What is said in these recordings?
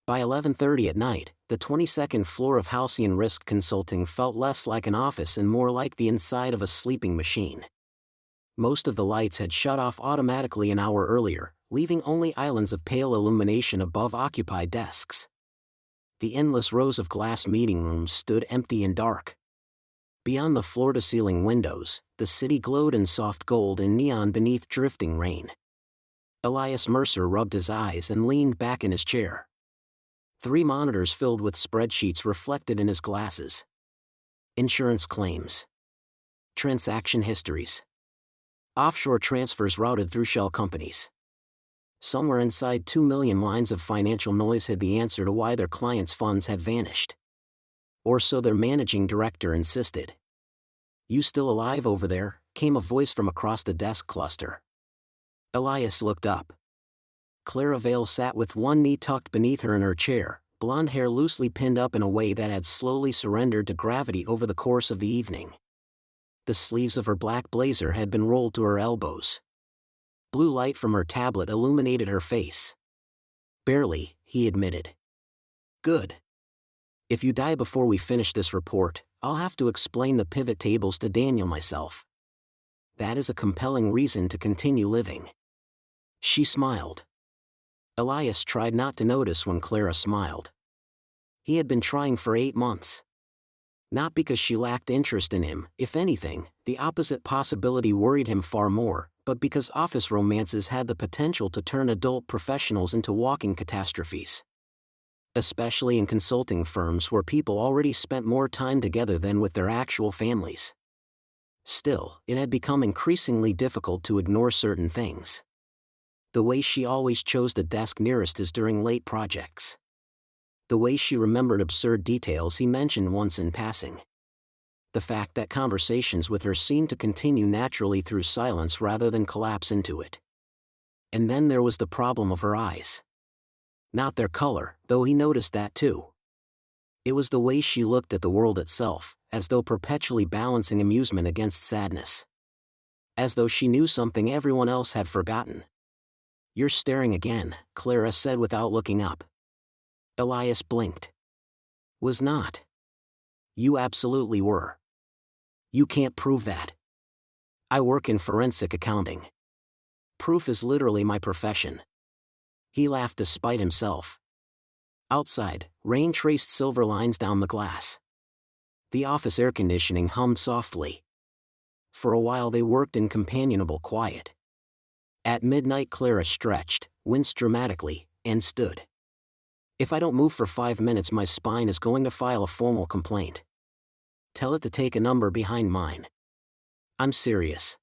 By 11:30 at night, the 22nd floor of Halcyon Risk Consulting felt less like an office and more like the inside of a sleeping machine. Most of the lights had shut off automatically an hour earlier, leaving only islands of pale illumination above occupied desks. The endless rows of glass meeting rooms stood empty and dark. Beyond the floor-to-ceiling windows, the city glowed in soft gold and neon beneath drifting rain. Elias Mercer rubbed his eyes and leaned back in his chair. 3 monitors filled with spreadsheets reflected in his glasses. Insurance claims. Transaction histories. Offshore transfers routed through shell companies. Somewhere inside 2 million lines of financial noise hid the answer to why their clients' funds had vanished. Or so their managing director insisted. "You still alive over there?" came a voice from across the desk cluster. Elias looked up. Clara Vale sat with one knee tucked beneath her in her chair, blonde hair loosely pinned up in a way that had slowly surrendered to gravity over the course of the evening. The sleeves of her black blazer had been rolled to her elbows. Blue light from her tablet illuminated her face. "Barely," he admitted. "Good. If you die before we finish this report, I'll have to explain the pivot tables to Daniel myself. That is a compelling reason to continue living." She smiled. Elias tried not to notice when Clara smiled. He had been trying for 8 months. Not because she lacked interest in him, if anything, the opposite possibility worried him far more, but because office romances had the potential to turn adult professionals into walking catastrophes. Especially in consulting firms where people already spent more time together than with their actual families. Still, it had become increasingly difficult to ignore certain things. The way she always chose the desk nearest his during late projects. The way she remembered absurd details he mentioned once in passing. The fact that conversations with her seemed to continue naturally through silence rather than collapse into it. And then there was the problem of her eyes. Not their color, though he noticed that too. It was the way she looked at the world itself, as though perpetually balancing amusement against sadness. As though she knew something everyone else had forgotten. "You're staring again," Clara said without looking up. Elias blinked. "Was not." "You absolutely were." "You can't prove that." "I work in forensic accounting. Proof is literally my profession." He laughed despite himself. Outside, rain traced silver lines down the glass. The office air conditioning hummed softly. For a while they worked in companionable quiet. At midnight Clara stretched, winced dramatically, and stood. "If I don't move for 5 minutes my spine is going to file a formal complaint. Tell it to take a number behind mine. I'm serious.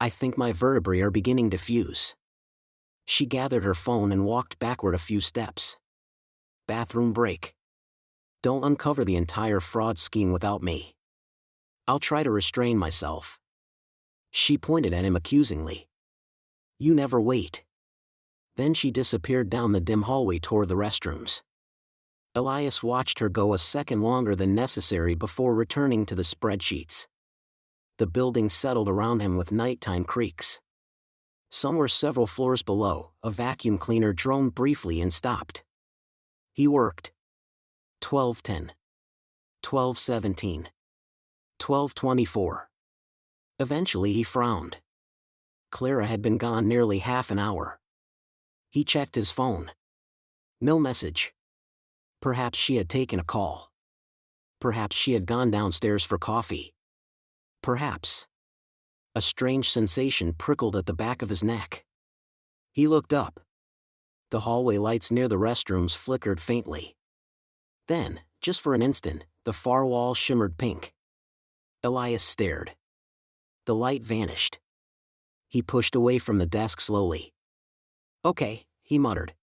I think my vertebrae are beginning to fuse." She gathered her phone and walked backward a few steps. "Bathroom break. Don't uncover the entire fraud scheme without me. I'll try to restrain myself." She pointed at him accusingly. "You never wait." Then she disappeared down the dim hallway toward the restrooms. Elias watched her go a second longer than necessary before returning to the spreadsheets. The building settled around him with nighttime creaks. Somewhere several floors below, a vacuum cleaner droned briefly and stopped. He worked. 12:10. 12:17. 12:24. Eventually he frowned. Clara had been gone nearly half an hour. He checked his phone. No message. Perhaps she had taken a call. Perhaps she had gone downstairs for coffee. Perhaps. A strange sensation prickled at the back of his neck. He looked up. The hallway lights near the restrooms flickered faintly. Then, just for an instant, the far wall shimmered pink. Elias stared. The light vanished. He pushed away from the desk slowly. "Okay," he muttered.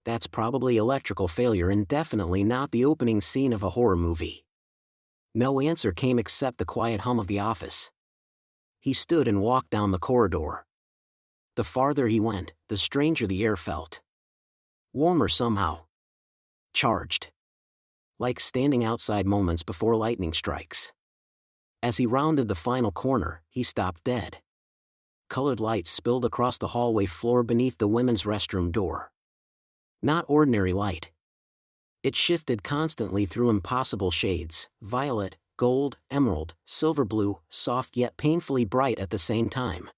"That's probably electrical failure and definitely not the opening scene of a horror movie." No answer came except the quiet hum of the office. He stood and walked down the corridor. The farther he went, the stranger the air felt. Warmer somehow. Charged. Like standing outside moments before lightning strikes. As he rounded the final corner, he stopped dead. Colored lights spilled across the hallway floor beneath the women's restroom door. Not ordinary light. It shifted constantly through impossible shades: violet, gold, emerald, silver blue, soft yet painfully bright at the same time.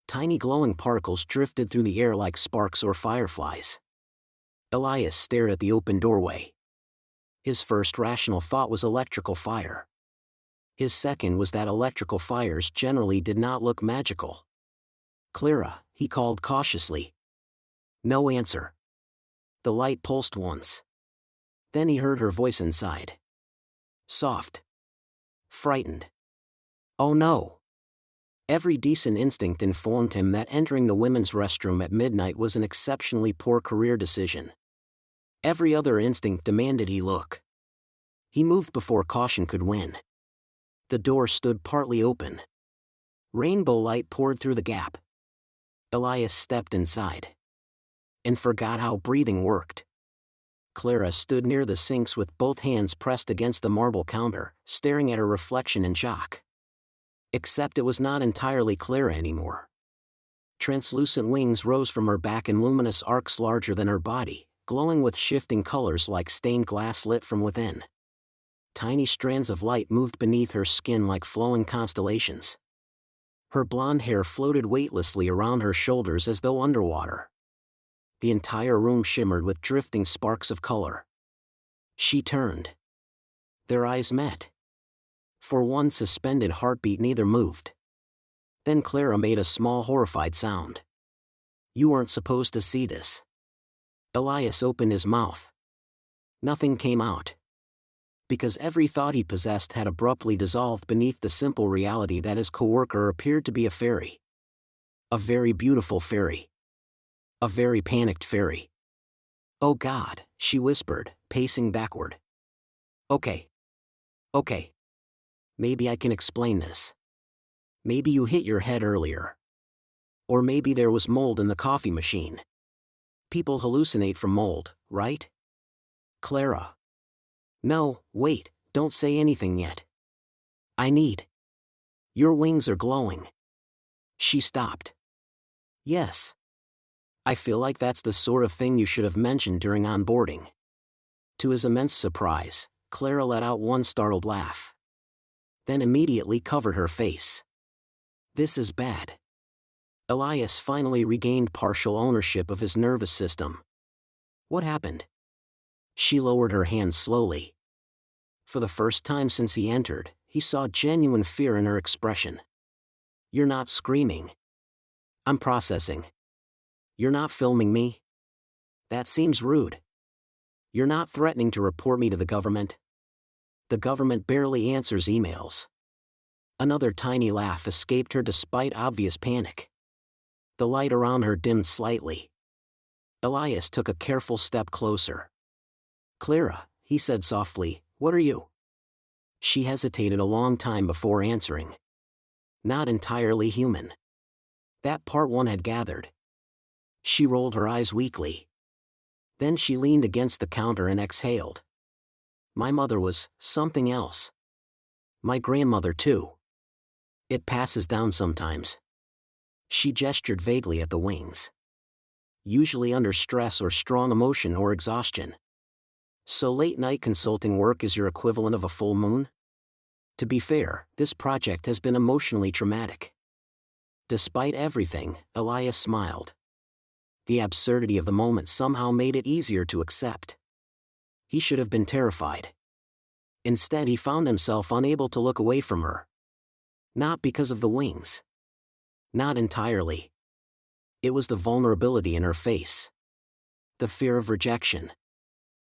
Tiny glowing particles drifted through the air like sparks or fireflies. Elias stared at the open doorway. His first rational thought was electrical fire. His second was that electrical fires generally did not look magical. "Clara," he called cautiously. No answer. The light pulsed once. Then he heard her voice inside. Soft. Frightened. Oh no. Every decent instinct informed him that entering the women's restroom at midnight was an exceptionally poor career decision. Every other instinct demanded he look. He moved before caution could win. The door stood partly open. Rainbow light poured through the gap. Elias stepped inside. And forgot how breathing worked. Clara stood near the sinks with both hands pressed against the marble counter, staring at her reflection in shock. Except it was not entirely Clara anymore. Translucent wings rose from her back in luminous arcs larger than her body, glowing with shifting colors like stained glass lit from within. Tiny strands of light moved beneath her skin like flowing constellations. Her blonde hair floated weightlessly around her shoulders as though underwater. The entire room shimmered with drifting sparks of color. She turned. Their eyes met. For one suspended heartbeat, neither moved. Then Clara made a small horrified sound. "You weren't supposed to see this." Elias opened his mouth. Nothing came out. Because every thought he possessed had abruptly dissolved beneath the simple reality that his coworker appeared to be a fairy. A very beautiful fairy. A very panicked fairy. "Oh God," she whispered, pacing backward. Okay. Maybe I can explain this. Maybe you hit your head earlier. Or maybe there was mold in the coffee machine. People hallucinate from mold, right?" "Clara." "No, wait, don't say anything yet. I need. Your wings are glowing." She stopped. "Yes. I feel like that's the sort of thing you should have mentioned during onboarding." To his immense surprise, Clara let out one startled laugh. Then immediately covered her face. "This is bad." Elias finally regained partial ownership of his nervous system. "What happened?" She lowered her hands slowly. For the first time since he entered, he saw genuine fear in her expression. "You're not screaming." "I'm processing." "You're not filming me?" "That seems rude." "You're not threatening to report me to the government?" "The government barely answers emails." Another tiny laugh escaped her despite obvious panic. The light around her dimmed slightly. Elias took a careful step closer. "Clara," he said softly, "what are you?" She hesitated a long time before answering. Not entirely human. That part one had gathered. She rolled her eyes weakly. Then she leaned against the counter and exhaled. "My mother was something else. My grandmother too. It passes down sometimes." She gestured vaguely at the wings. "Usually under stress or strong emotion or exhaustion." "So late-night consulting work is your equivalent of a full moon?" To be fair, this project has been emotionally traumatic. Despite everything, Elias smiled. The absurdity of the moment somehow made it easier to accept. He should have been terrified. Instead, he found himself unable to look away from her. Not because of the wings. Not entirely. It was the vulnerability in her face. The fear of rejection.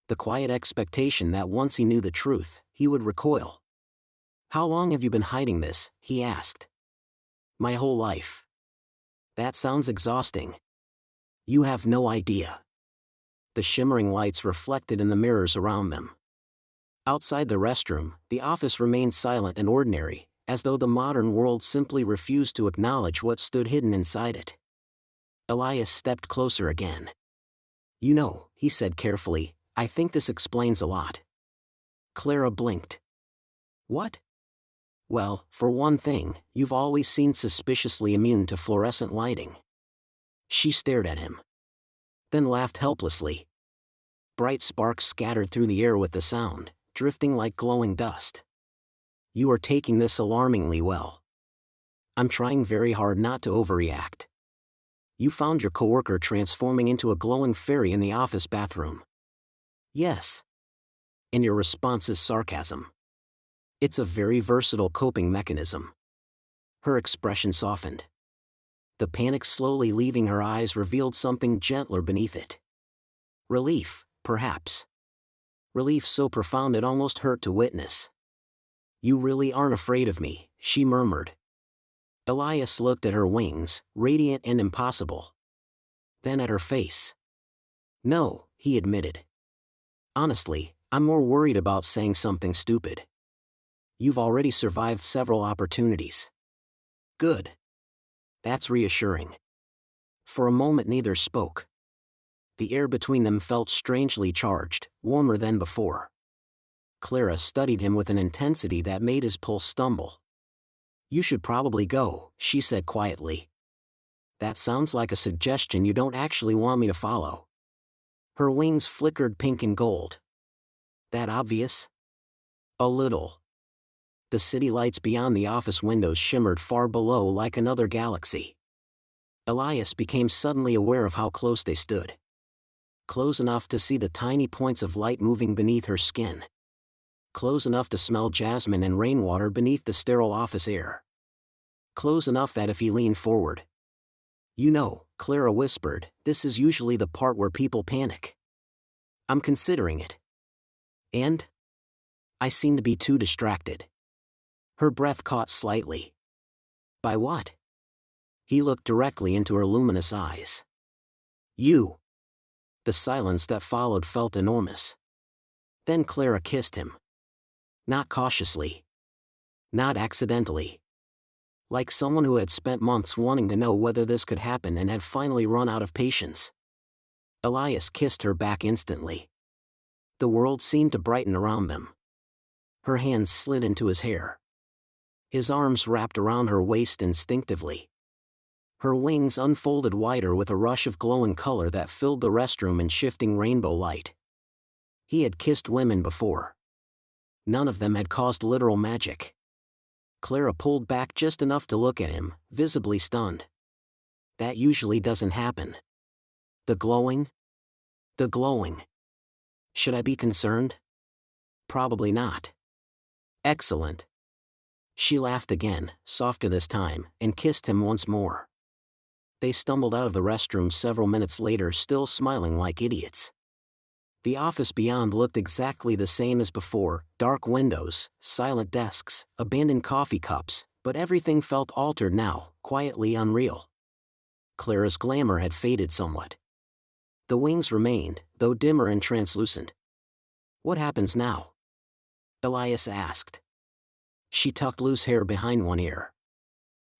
The quiet expectation that once he knew the truth, he would recoil. "How long have you been hiding this?" he asked. "My whole life." "That sounds exhausting." "You have no idea." The shimmering lights reflected in the mirrors around them. Outside the restroom, the office remained silent and ordinary, as though the modern world simply refused to acknowledge what stood hidden inside it. Elias stepped closer again. "You know," he said carefully, "I think this explains a lot." Clara blinked. "What?" "Well, for one thing, you've always seemed suspiciously immune to fluorescent lighting." She stared at him. Then laughed helplessly. Bright sparks scattered through the air with the sound, drifting like glowing dust. You are taking this alarmingly well. I'm trying very hard not to overreact. You found your coworker transforming into a glowing fairy in the office bathroom. Yes. And your response is sarcasm. It's a very versatile coping mechanism. Her expression softened. The panic slowly leaving her eyes revealed something gentler beneath it. Relief, perhaps. Relief so profound it almost hurt to witness. You really aren't afraid of me, she murmured. Elias looked at her wings, radiant and impossible. Then at her face. No, he admitted. Honestly, I'm more worried about saying something stupid. You've already survived several opportunities. Good. That's reassuring. For a moment neither spoke. The air between them felt strangely charged, warmer than before. Clara studied him with an intensity that made his pulse stumble. You should probably go, she said quietly. That sounds like a suggestion you don't actually want me to follow. Her wings flickered pink and gold. That obvious? A little. The city lights beyond the office windows shimmered far below like another galaxy. Elias became suddenly aware of how close they stood. Close enough to see the tiny points of light moving beneath her skin. Close enough to smell jasmine and rainwater beneath the sterile office air. Close enough that if he leaned forward. You know, Clara whispered, this is usually the part where people panic. I'm considering it. And? I seem to be too distracted. Her breath caught slightly. By what? He looked directly into her luminous eyes. You. The silence that followed felt enormous. Then Clara kissed him. Not cautiously. Not accidentally. Like someone who had spent months wanting to know whether this could happen and had finally run out of patience. Elias kissed her back instantly. The world seemed to brighten around them. Her hands slid into his hair. His arms wrapped around her waist instinctively. Her wings unfolded wider with a rush of glowing color that filled the restroom in shifting rainbow light. He had kissed women before. None of them had caused literal magic. Clara pulled back just enough to look at him, visibly stunned. That usually doesn't happen. The glowing? The glowing. Should I be concerned? Probably not. Excellent. She laughed again, softer this time, and kissed him once more. They stumbled out of the restroom several minutes later, still smiling like idiots. The office beyond looked exactly the same as before, dark windows, silent desks, abandoned coffee cups, but everything felt altered now, quietly unreal. Clara's glamour had faded somewhat. The wings remained, though dimmer and translucent. What happens now? Elias asked. She tucked loose hair behind one ear.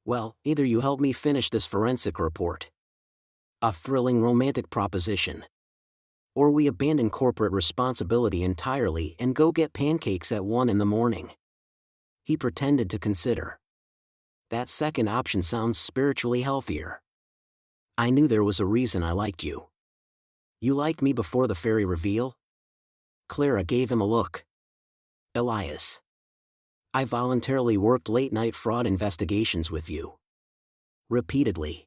Well, either you help me finish this forensic report. A thrilling romantic proposition. Or we abandon corporate responsibility entirely and go get pancakes at 1 a.m. He pretended to consider. That second option sounds spiritually healthier. I knew there was a reason I liked you. You liked me before the fairy reveal? Clara gave him a look. Elias. I voluntarily worked late-night fraud investigations with you. Repeatedly.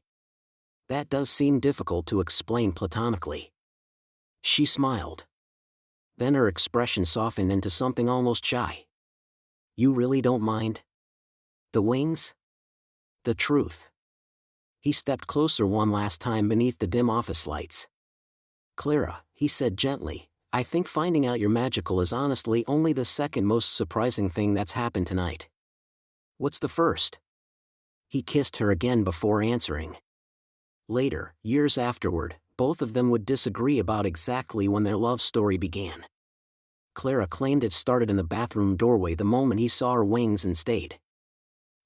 That does seem difficult to explain platonically. She smiled. Then her expression softened into something almost shy. You really don't mind? The wings? The truth. He stepped closer one last time beneath the dim office lights. Clara, he said gently, I think finding out you're magical is honestly only the second most surprising thing that's happened tonight. What's the first? He kissed her again before answering. Later, years afterward, both of them would disagree about exactly when their love story began. Clara claimed it started in the bathroom doorway the moment he saw her wings and stayed.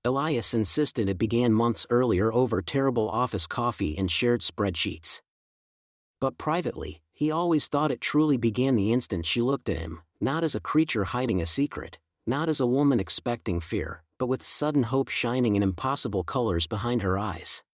Elias insisted it began months earlier over terrible office coffee and shared spreadsheets. But privately, he always thought it truly began the instant she looked at him, not as a creature hiding a secret, not as a woman expecting fear, but with sudden hope shining in impossible colors behind her eyes.